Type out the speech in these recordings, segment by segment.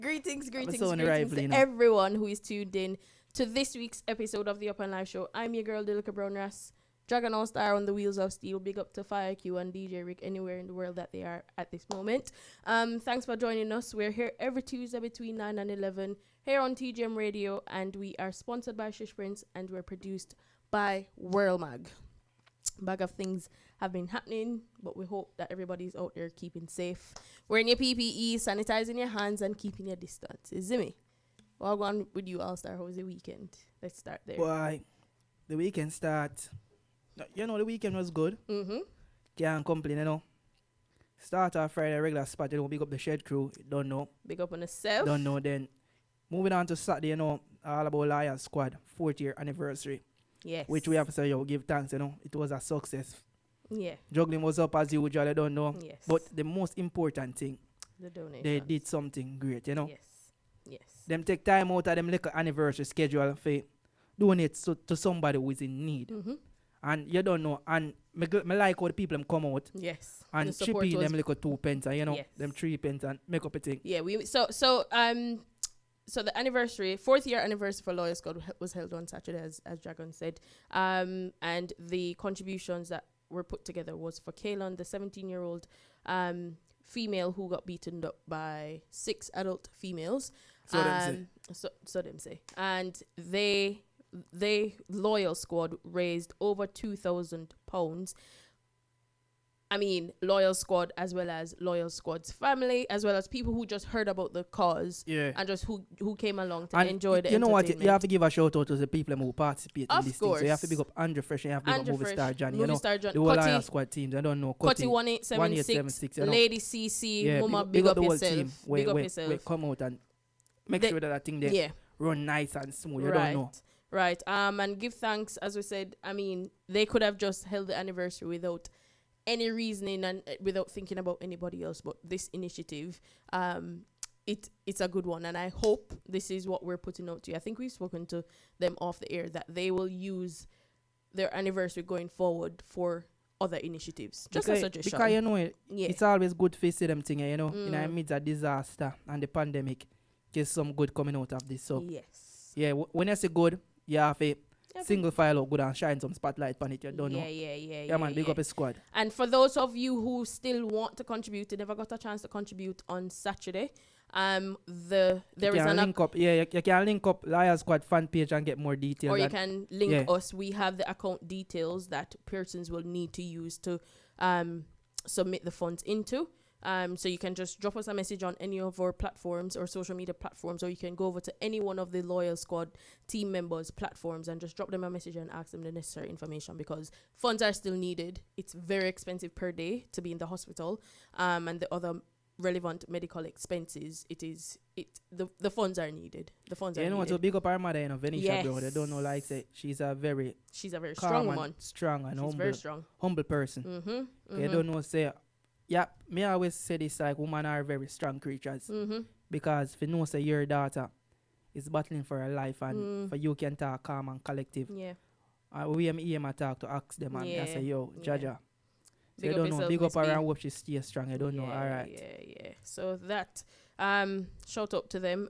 Greetings Lively, to everyone who is tuned in to this week's episode of the Upnlive show. I'm your girl, Dilica Brown Rass, Dragon All Star on the Wheels of Steel. Big up to Fire Q and DJ Rick anywhere in the world that they are at this moment. Thanks for joining us. We're here every Tuesday between 9 and 11 here on TGM Radio, and we are sponsored by Shish Prince, and we're produced by World Mag. Bag of things have been happening, but we hope that everybody's out there keeping safe, wearing your PPE, sanitizing your hands, and keeping your distance. Is it me? Well, I'll go on with you, All Star. How was the weekend? Let's start there. Why? The weekend start. The weekend was good. Can't complain, Start our Friday regular spot, big up the shed crew. Don't know. Big up on yourself. Don't know. Then moving on to Saturday, all about Lions Squad 4th year anniversary. Yes. Which we have to say, give thanks, It was a success. Yeah. Juggling was up as usual, I don't know. Yes. But the most important thing, the donation. they did something great, Yes. Them take time out of them little anniversary schedule for donate to somebody who is in need. And you don't know, and me like how the people them come out. Yes. And chip in them little 2 pence, and yes. them 3 pence and make up a thing. Yeah, so the anniversary, 4th year anniversary for Loyal Squad was held on Saturday, as Dragon said. And the contributions that were put together was for Kaylan, the 17-year-old female who got beaten up by 6 adult females. So them say. And they Loyal Squad raised over £2,000. I mean, Loyal Squad as well as Loyal Squad's family, as well as people who just heard about the cause and just who came along to enjoy the you know what? entertainment. You have to give a shout out to the people who participate in this thing. So you have to big up Andrew Fresh and you have to big up Movie Star Johnny. The whole Loyal Squad teams. I don't know. Cutty 1876, Lady CC, Mama, big up yourself. Team big up yourself. We come out and make sure that thing they run nice and smooth. You don't know. Right. And give thanks, as we said. I mean, they could have just held the anniversary without any reasoning and without thinking about anybody else, but this initiative, it's a good one, and I hope this is what we're putting out to you. I think we've spoken to them off the air that they will use their anniversary going forward for other initiatives. Just a suggestion. Because it's always good to see them thing, in the midst of disaster and the pandemic, there's some good coming out of this. So when I say good, you have a single file out good and shine some spotlight on it. You don't know. Yeah, man, big up a squad. And for those of you who still want to contribute, they never got a chance to contribute on Saturday. There is an link up. Yeah, you can link up Lion Squad fan page and get more details. Or you can link us. We have the account details that persons will need to use to submit the funds into. So you can just drop us a message on any of our platforms or social media platforms, or you can go over to any one of the Loyal Squad team members' platforms and just drop them a message and ask them the necessary information, because funds are still needed. It's very expensive per day to be in the hospital, and the other relevant medical expenses. The funds are needed. The funds are needed. What? So big up our mother, Venetia, bro. They don't know, like say she's a very strong woman, strong and she's very strong, humble person. They don't know say. Yeah, me always say this, like, women are very strong creatures. Because if you know say your daughter is battling for her life and for you can talk calm and collective. Yeah. We aim to talk to ask them and I say, yo, Jaja. So Big you don't know. Big up her and hope she stays strong. I don't know. All right. Yeah. So that shout out to them.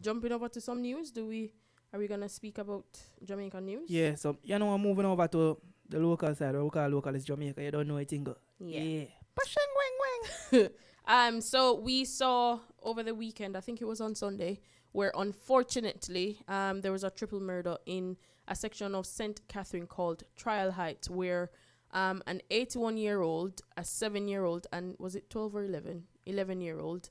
Jumping over to some news. Are we gonna speak about Jamaican news? Yeah, so I'm moving over to the local side. Local is Jamaica. You don't know anything. Yeah. So we saw over the weekend, I think it was on Sunday, where unfortunately there was a triple murder in a section of St. Catherine called Trial Heights, where an 81-year-old, a 7-year-old, and was it 12 or 11-year-old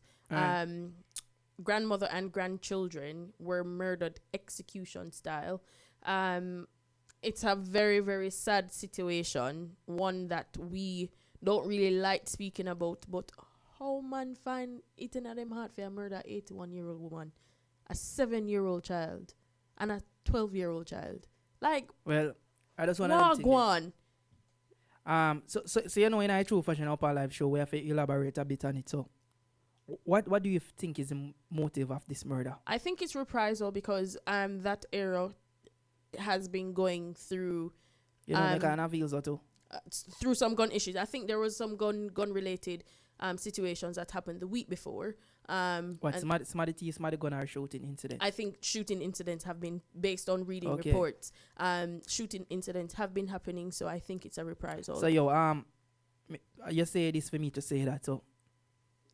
grandmother and grandchildren were murdered execution style. It's a very, very sad situation, one that we don't really like speaking about, but how man find it in them heart for a murder 81-year-old woman, a 7-year-old child, and a 12-year-old child? Like, well, I just want to go on. So in a true fashion Upnlive show, we have to elaborate a bit on it. So, what do you think is the motive of this murder? I think it's reprisal because that era has been going through kind of feels or too. Through some gun issues. I think there was some gun related situations that happened the week before. Somebody gun or shooting incident? I think shooting incidents have been, based on reading reports, shooting incidents have been happening, so I think it's a reprisal. So you say this for me to say that. So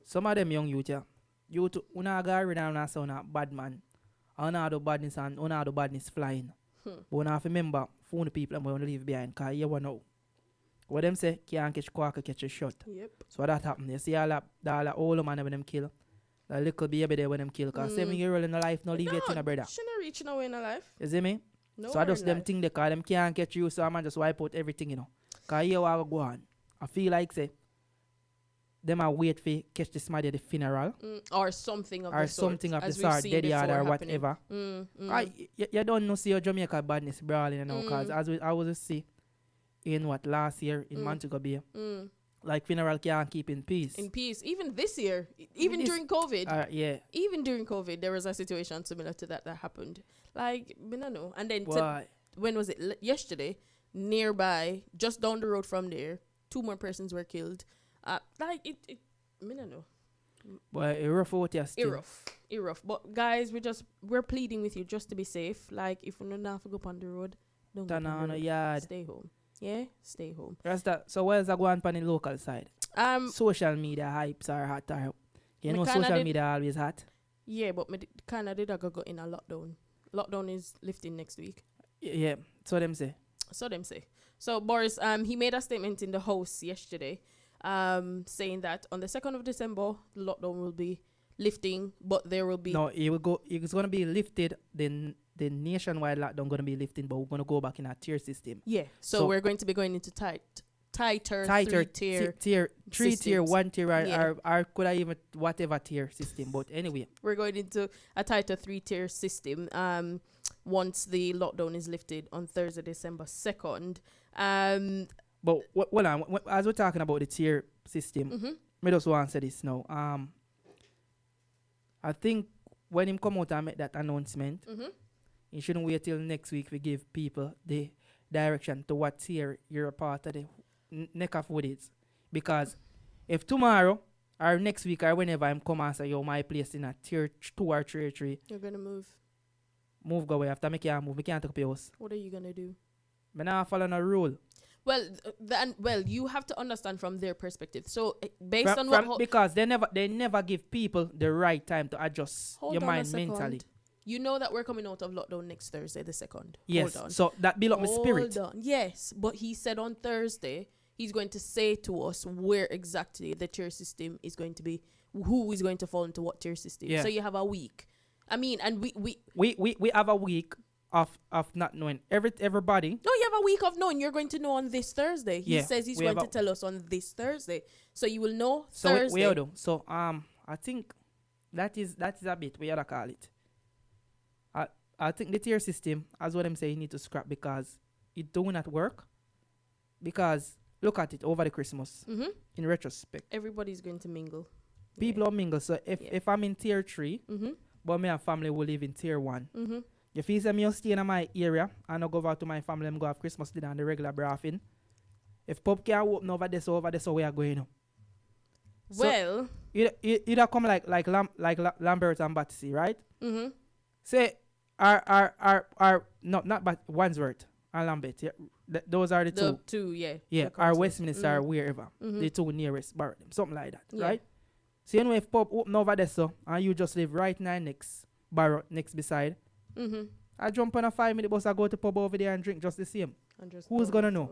some of them young youth, una go around and say una bad man, una do badness and una do badness flying. But una have to remember phone the people and we want to leave behind, cause you want know what them say can't catch quack, catch a shot. Yep. So that happen. You see all the old man when them kill. The little baby there when them kill. Cause 7-year-old in the life no leave yet in a brother. Shouldn't reach nowhere in a life. You see me? No. So I just them thing they call them can't catch you, so I'm just wipe out everything, Cause here I go on. I feel like say them I wait for catch the somebody at the funeral. Or something of or the sort. Something of the sort, dead yard or whatever. You don't know see your Jamaica badness brawling cause as I was see in last year in Montego Bay. Like funeral can't keep in peace. In peace. Even this year. Even during COVID. Yeah. Even during COVID, there was a situation similar to that happened. Like, I don't know. And then when was it? Yesterday, nearby, just down the road from there, 2 more persons were killed. I don't know. Boy, it rough out here still. It rough. But guys, we're pleading with you just to be safe. Like, if you don't have to go up on the road, don't go on the road. Stay home. Yeah, stay home. So where's that going on the local side? Social media hypes are hot. Social media always hot. Yeah, but kind of did go in a lockdown. Lockdown is lifting next week. Yeah, so them say. So Boris, he made a statement in the House yesterday, saying that on the 2nd of December, the lockdown will be lifting, but there will be... No, it's going to be lifted, then the nationwide lockdown going to be lifted, but we're going to go back in a tier system. Yeah, so we're going to be going into tighter 3-tier tier, 1 tier, or could I even whatever tier system. But anyway, we're going into a tighter 3-tier system once the lockdown is lifted on Thursday, December 2nd. But as we're talking about the tier system, I just want to say this now. I think when him come out and make that announcement, he shouldn't wait till next week to give people the direction to what tier you're a part of the neck of wood is. Because if tomorrow or next week or whenever I'm come and say, yo, my place in a tier 2 or tier 3, you're going to move. Move go away. After me can't move. Me can't take up your house. What are you going to do? Me not follow no rule. Well, you have to understand from their perspective. So based on what... Because they never give people the right time to adjust your mind mentally. You know that we're coming out of lockdown next Thursday, the 2nd. Yes. Hold on. So that build up my spirit. Hold on. Yes. But he said on Thursday, he's going to say to us where exactly the tier system is going to be, who is going to fall into what tier system. Yeah. So you have a week. I mean, and we have a week of not knowing everybody. No, you have a week of knowing. You're going to know on this Thursday. He says he's going to tell us on this Thursday. So you will know Thursday. So I think that is a bit we ought to call it. I think the tier system, as what I'm saying, you need to scrap because it do not work. Because look at it over the Christmas. In retrospect, everybody's going to mingle. People are mingle. So if I'm in tier 3, but my family will live in tier 1. If you say me stay in my area and I go over to my family and go have Christmas dinner and the regular braffing, if pub can open over there, so we are going. Well, so either come like Lambert and Battersea, right? Say not but Wandsworth and Lambert. Yeah, those are the two. Yeah, or Westminster or wherever the 2 nearest borough, something like that, right? So anyway, if pub open over there, so and you just live right next borough next beside. I jump on a 5-minute bus, I go to pub over there and drink just the same. Who's gonna know?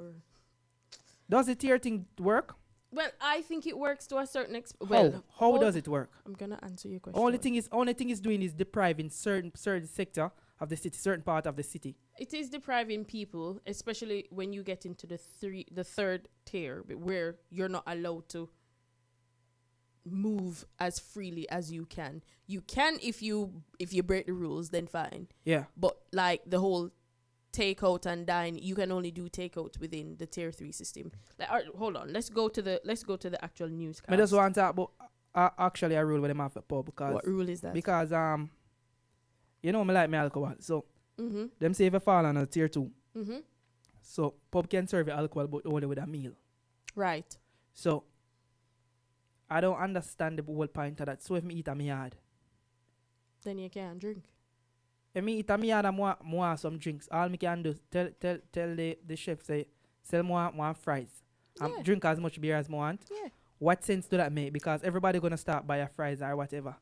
Does the tier thing work? Well, I think it works to a certain extent. How does it work? I'm gonna answer your question. Only thing is doing is depriving certain sector of the city, certain part of the city. It is depriving people, especially when you get into the 3rd tier, where you're not allowed to move as freely as you can. You can if you break the rules, then fine. Yeah. But like the whole takeout and dine, you can only do takeout within the tier 3 system. Like, hold on, let's go to the actual newscast. I just want to talk about actually a rule with them have a pub because what rule is that? Because me like my alcohol, so them say if you fall on a tier 2, so pub can serve you alcohol but only with a meal. Right. So I don't understand the whole point of that. So if me eat a me yard, then you can't drink. if me eat a me yard and more some drinks, all me can do is tell the chef say sell more fries. Yeah. Drink as much beer as I want. Yeah. What sense do that make? Because everybody gonna start buy a fries or whatever.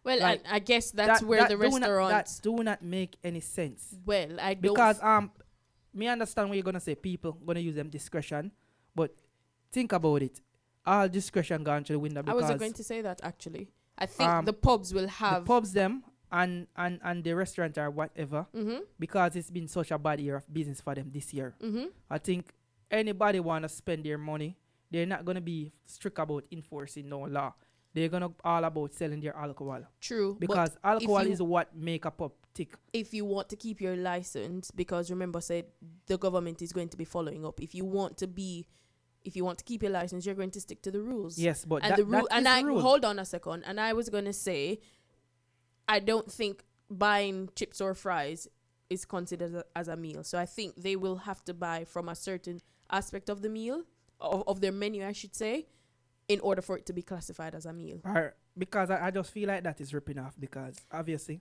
Well, Like, I guess that's where the restaurants. That do not make any sense. Well, I don't. Because me understand what you're gonna say. People gonna use them discretion, but think about it. All discretion gone to the window. I Because wasn't going to say that actually. I think the pubs will have the pubs them and the restaurant or whatever. Mm-hmm. Because it's been such a bad year of business for them this year. Mm-hmm. I think anybody wanna spend their money, they're not gonna be strict about enforcing no law. They're gonna all about selling their alcohol. True. Because alcohol is what make a pub tick. If you want to keep your license, because remember, said the government is going to be following up. If you want to keep your license, you're going to stick to the rules. Yes, but and that, the rule. that And is I the rule. hold on a second. And I was going to say, I don't think buying chips or fries is considered as a meal. So I think they will have to buy from a certain aspect of the meal, of their menu, I should say, in order for it to be classified as a meal. Because I just feel like that is ripping off. Because obviously,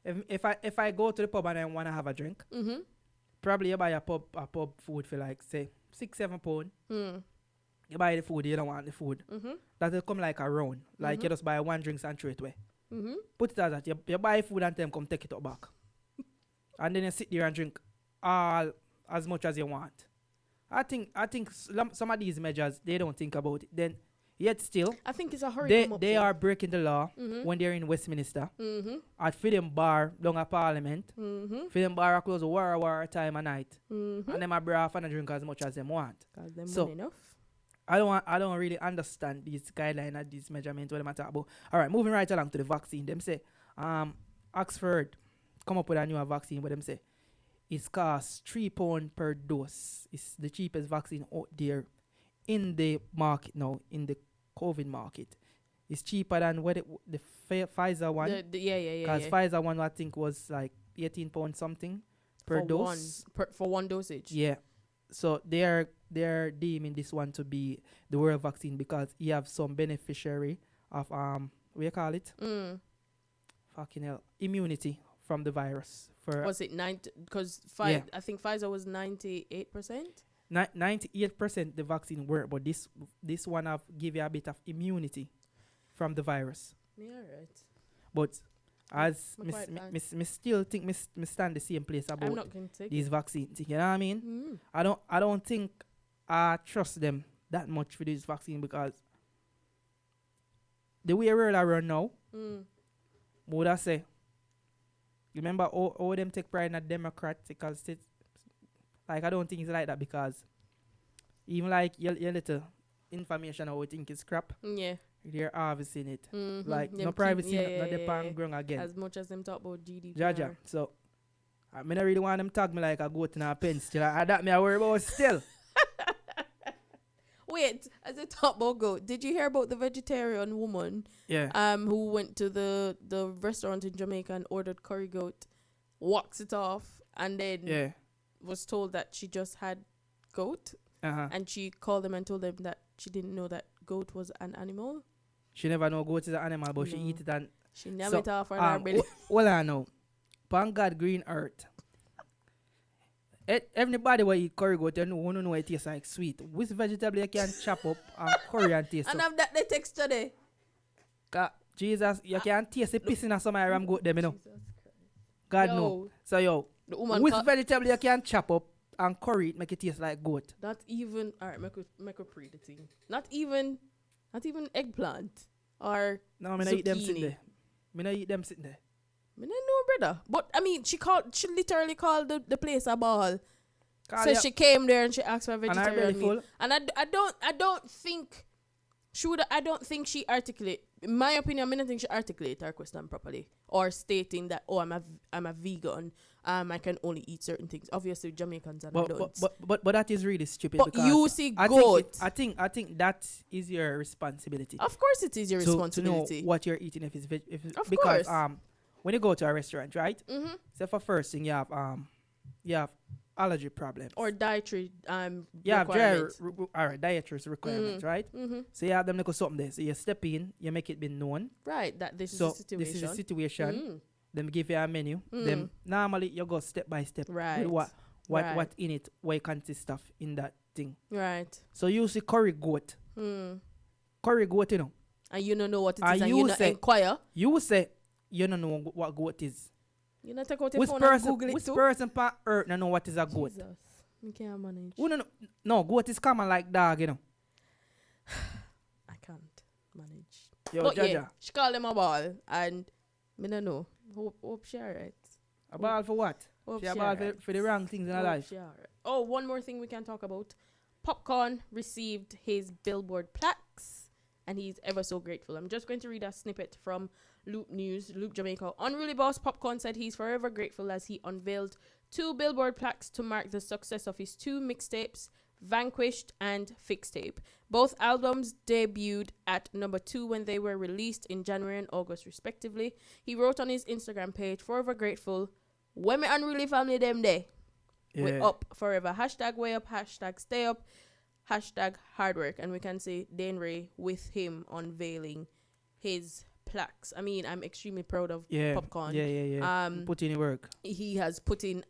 if I go to the pub and I want to have a drink, Mm-hmm. probably you buy a pub food for like say £6-7. Mm. You buy the food, you don't want the food. Mm-hmm. That will come like a round. Like you just buy one drinks and throw it away. Mm-hmm. Put it as that. You buy food and them come take it up back. And then you sit there and drink all as much as you want. I think some of these measures, they don't think about it. Then, yet still, I think it's a hurry. they are breaking the law Mm-hmm. when they're in Westminster. Mm-hmm. At Freedom Bar down at Parliament. Mm-hmm. Freedom Bar are close war time of night. Mm-hmm. And them are bra and drink as much as them want. Cause them So, money enough. I don't really understand these guidelines and these measurements what them talk about. Alright, moving right along to the vaccine. Them say Oxford come up with a new vaccine, but them say it costs £3 per dose. It's the cheapest vaccine out there in the market now, in the COVID market. It's cheaper than what the Pfizer one. Yeah. Because Pfizer one I think was like £18 something per dose. For one dosage. Yeah. So they're deeming this one to be the world vaccine because you have some beneficiary of what you call it? Fucking hell. Immunity from the virus. Was it 90? Because Yeah. I think Pfizer was 98%. 98% the vaccine work, but this one have give you a bit of immunity from the virus. Yeah, right. But as I'm quite fine. me still think me stand the same place I'm about not going to take these it. vaccines. You know what I mean? Mm. I don't think I trust them that much for this vaccine because the way world are run now, would I say, remember all them take pride in a democratical state? Like I don't think it's like that because even like your little information how we think is crap, Yeah. they're harvesting it. Mm-hmm. Like Them no privacy, yeah, not the pan ground again. As much as them talk about GDPR. Jaja. So I mean I really want them tag me like a goat in a pen still. That me I worry about still. Wait, as a talk about goat, did you hear about the vegetarian woman Yeah. who went to the restaurant in Jamaica and ordered curry goat, walks it off, and then Yeah. was told that she just had goat, Uh-huh. and she called them and told them that she didn't know that goat was an animal. She never know goat is an animal, but she No. eat it and She never So, it off her her belly. well I know. Pan God green earth. Everybody will eat curry goat, you know it tastes like sweet. Which vegetable you can chop up and curry and taste And up? have that the texture there. Jesus, you can taste the piss in a some ram goat them, you know. God Yo, no. So the woman which vegetable you can chop up and curry it make it taste like goat? not even alright, make a pre the thing. Not even eggplant or No, I mean I eat them zucchini. sitting there. Me not eat them sitting there. I don't know, brother. But I mean, she literally called the place a ball. Call So ya- she came there and she asked for and her vegetarian belly meal. full. And I don't think I don't think she articulate. In my opinion, I don't think she articulate her question properly or stating that I'm a vegan. I can only eat certain things. Obviously, Jamaicans and I don't. But that is really stupid. But because you see I goat. I think that is your responsibility. Of course, it is your to responsibility. know what you're eating if it's Of because course. when you go to a restaurant, right? Mm-hmm. So for first thing you have allergy problems. Or dietary yeah, requirements. All right, dietary requirements, right? So you have them like something there. So you step in, you make it be known. Right, that this is a situation. This is a situation. Them give you a menu. Them normally you go step by step. Right. With what in it, what it consists of in that thing. Right. So you see curry goat. Curry goat, you know. And you don't know what it is, and you don't inquire. You say you don't know what goat is. You don't take out your phone and Google it which too? person on earth don't know what is a goat? Jesus. I can't manage. Who don't know? No, goat is common like dog, you know. I can't manage. Yo, but Jaja. yeah, she called him a ball, and me don't know. Hope she alright. A ball for what? Hope she a ball alright. for the wrong things in her life. She alright. Oh, one more thing we can talk about. Popcorn received his Billboard plaques, and he's ever so grateful. I'm just going to read a snippet from Loop News, Loop Jamaica. Unruly boss Popcorn said he's forever grateful as he unveiled 2 Billboard plaques to mark the success of his 2 mixtapes, Vanquished and Fixtape. Both albums debuted at number 2 when they were released in January and August respectively. He wrote on his Instagram page, forever grateful, when me Unruly family them day. Yeah. We're up forever. Hashtag way up, hashtag stay up, hashtag hard work. And we can say Dane Ray with him unveiling his plaques. I mean, I'm extremely proud of Popcorn. Yeah. Put in work. He has put in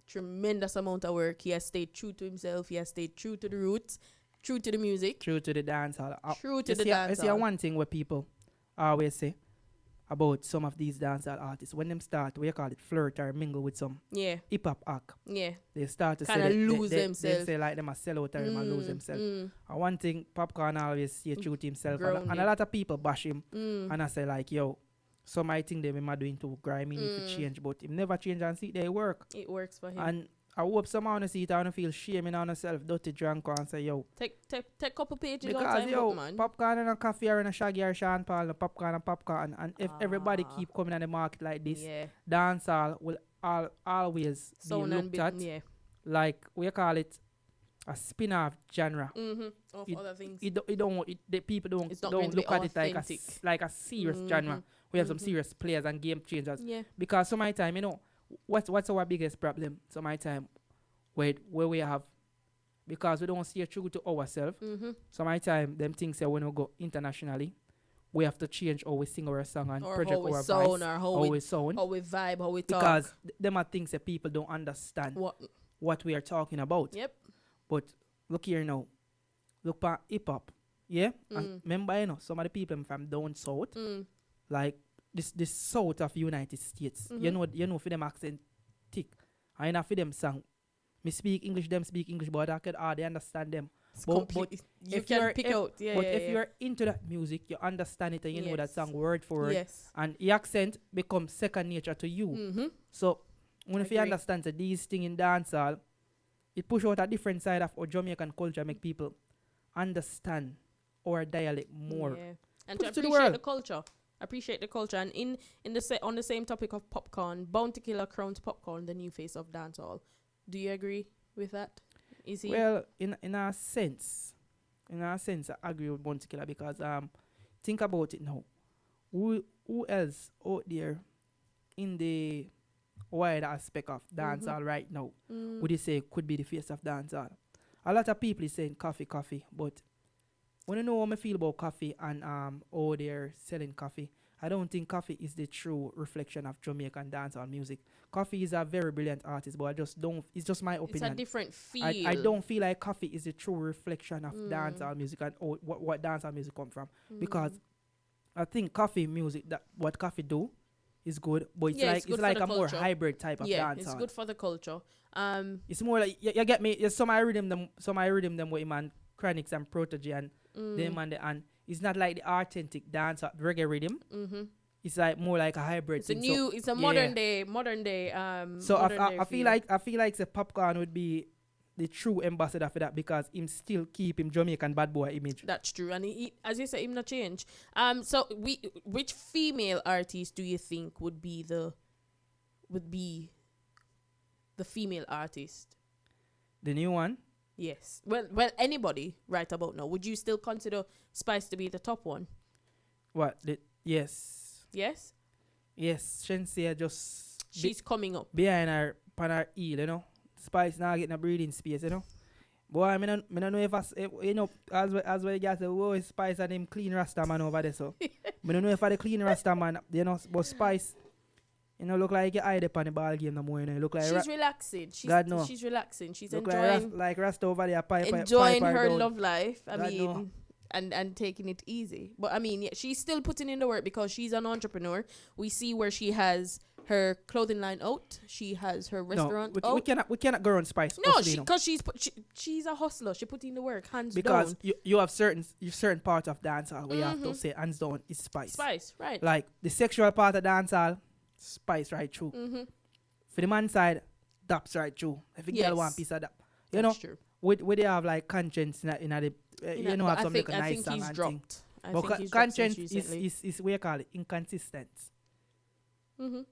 tremendous amount of work. He has stayed true to himself. He has stayed true to the roots, true to the music, true to the dancehall. True to the dancehall. I see one thing where people always say about some of these dancehall artists, when them start, we call it flirt or mingle with some hip hop act. Yeah. They start to kind of lose themselves. They say like them a sell out or them a lose themselves. And one thing Popcorn always say true to himself. And a lot of people bash him. And I say like, yo, some might think they might doing too grimy, need to change, but him never change and see they work. It works for him. And I hope someone see it and feel shame on herself, dirty drunk and say, yo. Take couple pages because out yo, book, man. Popcorn and a coffee and a shaggy or Sean Paul, no popcorn. And if everybody keep coming on the market like this, dancehall will always be looked at like, we call it a spin-off genre. Of other things. The people don't look at it like a serious genre. We have some serious players and game changers. Yeah. Because some of my time, you know, what's our biggest problem? Some of my time, where we have, because we don't stay true to ourselves. Some of my time, them things say when we go internationally, we have to change how we sing our song and or project our voice, or how we sound, how we vibe, how we talk. Because them are things that people don't understand what we are talking about. Yep. But look here now. Look at hip hop. Yeah? And remember, you know, some of the people from down south, like this south of United States, you know for them accent thick. And not for them song. Me speak English, them speak English, but I could hardly understand them. But you can pick out. If you're into that music, you understand it and you know that song word for word. Yes. And the accent becomes second nature to you. So when if you understand that these things in dancehall, it push out a different side of our Jamaican culture, make people understand our dialect more. Yeah. And to appreciate the culture. Appreciate the culture. And on the same topic of Popcorn, Bounty Killer crowns Popcorn the new face of dancehall. Do you agree with that? Is he? Well, in a sense, I agree with Bounty Killer because think about it now. Who else out there in the wider aspect of dancehall right now would you say could be the face of dancehall? A lot of people is saying coffee, but when you know how I feel about coffee and how they're selling coffee, I don't think coffee is the true reflection of Jamaican dancehall music. Coffee is a very brilliant artist, but I just don't. It's just my opinion. It's a different feel. I don't feel like coffee is the true reflection of dancehall music and what dancehall music come from. Because I think coffee music, that what coffee do, is good, but it's like a more hybrid type of dancehall. It's good for the culture. It's more like you get me. Some I rhythm them with man Chronics and Protege and them and it's not like the authentic dance reggae rhythm. It's like more like a hybrid. It's a modern day. So I feel like the Popcorn would be the true ambassador for that because him still keep him Jamaican bad boy image. That's true, and he, as you say, him not change. So which female artist do you think would be the female artist? The new one? Yes. Well, anybody right about now. Would you still consider Spice to be the top one? What? Yes. Yes? Yes. Shenseea just... She's coming up. Behind her, on her heel, you know? Spice now getting a breathing space, you know. Boy, I don't know if you know, as well you guys say, oh, Spice and him clean Rasta man over there, so. I don't know if I the clean Rasta man, you know, but Spice, you know, look like you hide up on the ball game no more, you know. Look like she's relaxing. She's relaxing. She's look enjoying like Rasta over there, enjoying her down. love life. I God mean, no. and taking it easy. But I mean, yeah, she's still putting in the work because she's an entrepreneur. We see where she has her clothing line out. She has her restaurant out. We cannot go on Spice. No, because she's a hustler. She put in the work, hands down. Because you have certain parts of dancehall where you have to say hands down is Spice. Spice, right. Like the sexual part of dancehall, Spice right through. For the man side, Dap's right through. If you get one piece of Dap. You know, true. Would they have like conscience in the you know, have some like a nice song and thing. But conscience is what you call it, inconsistent.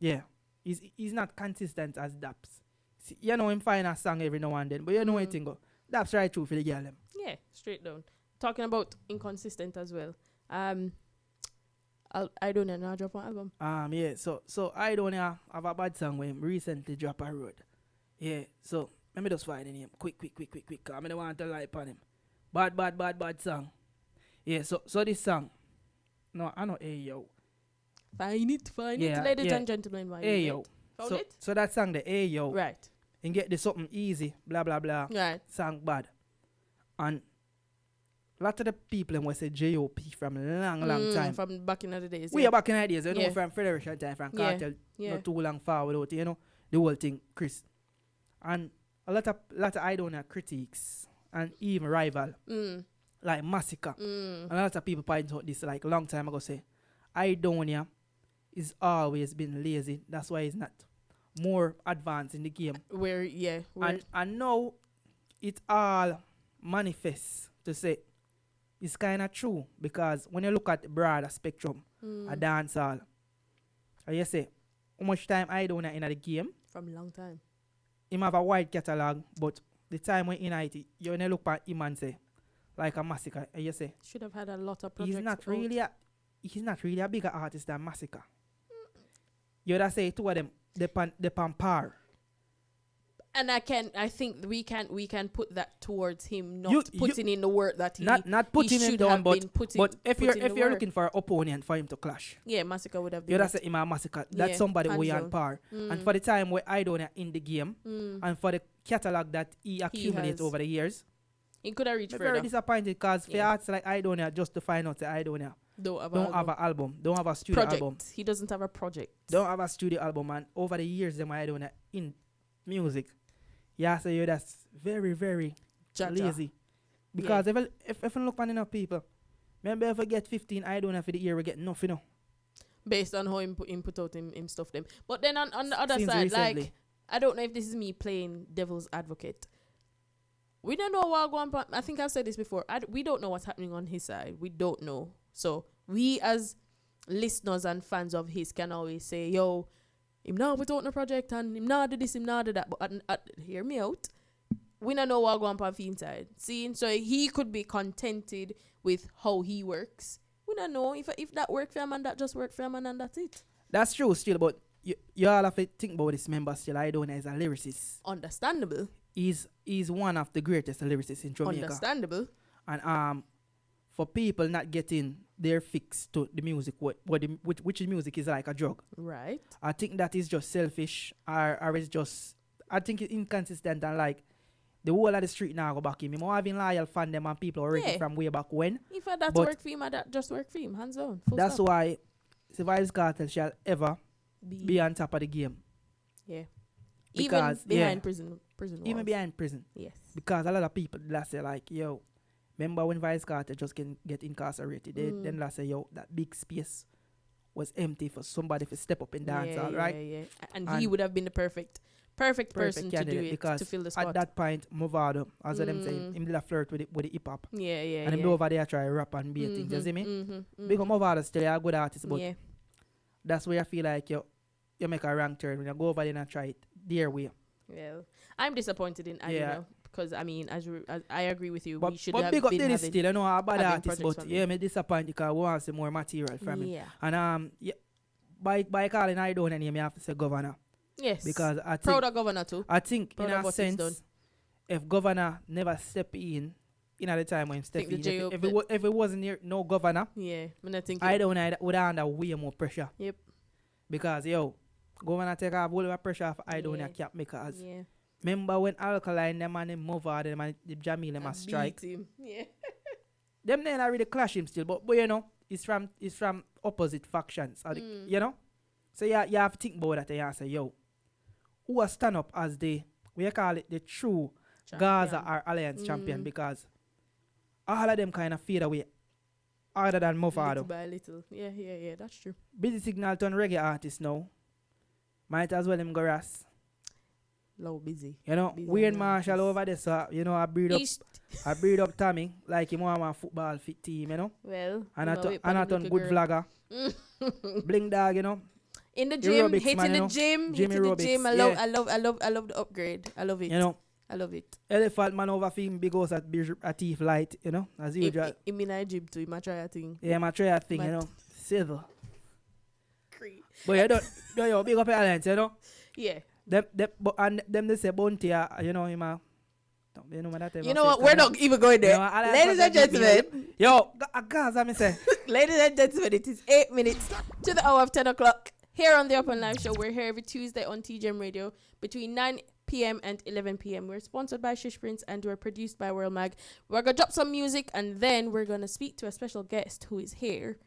Yeah. He's not consistent as Daps. See, you know him find a song every now and then, but you know anything go. Daps right through for the girl them. Yeah, straight down. Talking about inconsistent as well. I don't know, drop an album. Yeah, so I don't know have a bad song when him recently drop a road. Yeah, so let me just find the name. Quick. I don't want to lie upon him. Bad song. Yeah, so this song. No, I know Ayo. Find it, ladies and gentlemen. Ayo. So that song, the Ayo. Right. And get the something easy, blah blah blah. Right. Song bad. And a lot of the people will say J.O.P. from long time. From back in the days. We are back in the days, you know, from Federation time, from Cartel, not too long forward out, you know, the whole thing, Chris. And a lot of I don't know critiques and even rival, like Massacre. And a lot of people point out this like a long time ago say, I don't know, is always been lazy. That's why he's not more advanced in the game. And now it all manifests to say it's kind of true because when you look at the broader spectrum, a dancehall, and you say how much time I don't know in the game. From a long time. Him have a wide catalog, but the time when in IT, you when you look at him and say like a Massacre, and you say should have had a lot of projects. He's not really a bigger artist than Massacre. You would say two of them, they pan par. And I think we can put that towards him not putting in the work that he not putting he him should down, have but been putting. But if you're looking for an opponent for him to clash, Massacre would have been. You would say him a Massacre. That's somebody who on par. And for the time where I don't in the game, and for the catalog that he accumulates over the years, he could have reached further. Very disappointed because for artists like I don't know, just to find out that I don't know. Don't have an album. Don't have a studio album. He doesn't have a project. Don't have a studio album, and over the years, them I don't know in music. Yeah, so you that's very, very lazy. Because if I look on enough people, maybe if I get 15, I don't know for the year we get nothing. Based on how him put out him stuff them. But then on the other side, recently, like I don't know if this is me playing devil's advocate. We don't know what going on. I think I've said this before. We don't know what's happening on his side. We don't know. So we as listeners and fans of his can always say, yo, him now put out no project and him now do this, him now do that. But hear me out. We don't know what going on the inside. See, so he could be contented with how he works. We don't know if that work for him and that just work for him and that's it. That's true still, but you all have to think about this member still. I don't know as a lyricist. Understandable. He's one of the greatest lyricists in Jamaica. Understandable. And for people not getting their fix to the music, which music is like a drug. Right. I think that is just selfish or it's just, I think it's inconsistent and like the whole of the street now go back him. Him having loyal fan them and people already from way back when. If that work for him, that just work for him, hands down. That's stop. Why Survival Cartel shall ever be on top of the game. Yeah. Because, even behind prison walls. Even behind prison. Yes. Because a lot of people that say like, yo, remember when Vice Carter just can get incarcerated? Then they say, yo, that big space was empty for somebody to step up and dance, right? Yeah. And he would have been the perfect person to do it, because to fill the spot. At that point, Movado, as them saying, him did a flirt with the hip hop. Yeah. And him over there try rap and beat things, you see me? Because Movado still a good artist, but that's where I feel like you make a wrong turn when you go over there and try it their way. Well, I'm disappointed in Adina because I mean, as I agree with you, but, we should but have big up been having, still, I know a bad artist, but me disappointed because we want to see more material from him. And by calling I don't name, you have to say governor. Yes. Because I think proud of governor too. I think Proud in of a what he's done. sense, if governor never step in at the time when step Think the in, J if, up if, the- it was, if it wasn't here, no governor, Yeah, I think I don't know, would under way more pressure. Yep. Because governor take off all the pressure off I don't Yeah. cap because Yeah. remember when Alkaline them and them move out them and the Jamil them a strike. Beat him. Yeah. Them then I really clash him still, but it's from opposite factions. So you have to think about that and you say, who will stand up as the we call it the true Gaza or Alliance champion, because all of them kind of fade away other than Movado. Little by little. Yeah, that's true. Busy Signal turn reggae artist now. Might as well him go Ras. Low busy. Busy Weird and Marshall artist. over there, so I breed up Tommy like him want a football fit team, Well, and I turn good vlogger. Bling dog, in the The gym, aerobics hitting man, the gym, Jimmy hitting the aerobics, gym. yeah. I love the upgrade. I love it. I love it. Elephant man over film big house at Thief Light, as usual. In my gym too, I try a thing. Yeah, my try a thing, But- Silver. Creep. But you don't big up your alliance, Yeah. Them they say Bounty, him You know what? We're not even going there. Ladies and gentlemen. Gaza, me say. Ladies and gentlemen, it is 8 minutes to the hour of 10 o'clock here on the Upnlive show. We're here every Tuesday on TGM Radio between 9 p.m. and 11 p.m. We're sponsored by Shish Prince and we're produced by World Mag. We're going to drop some music and then we're going to speak to a special guest who is here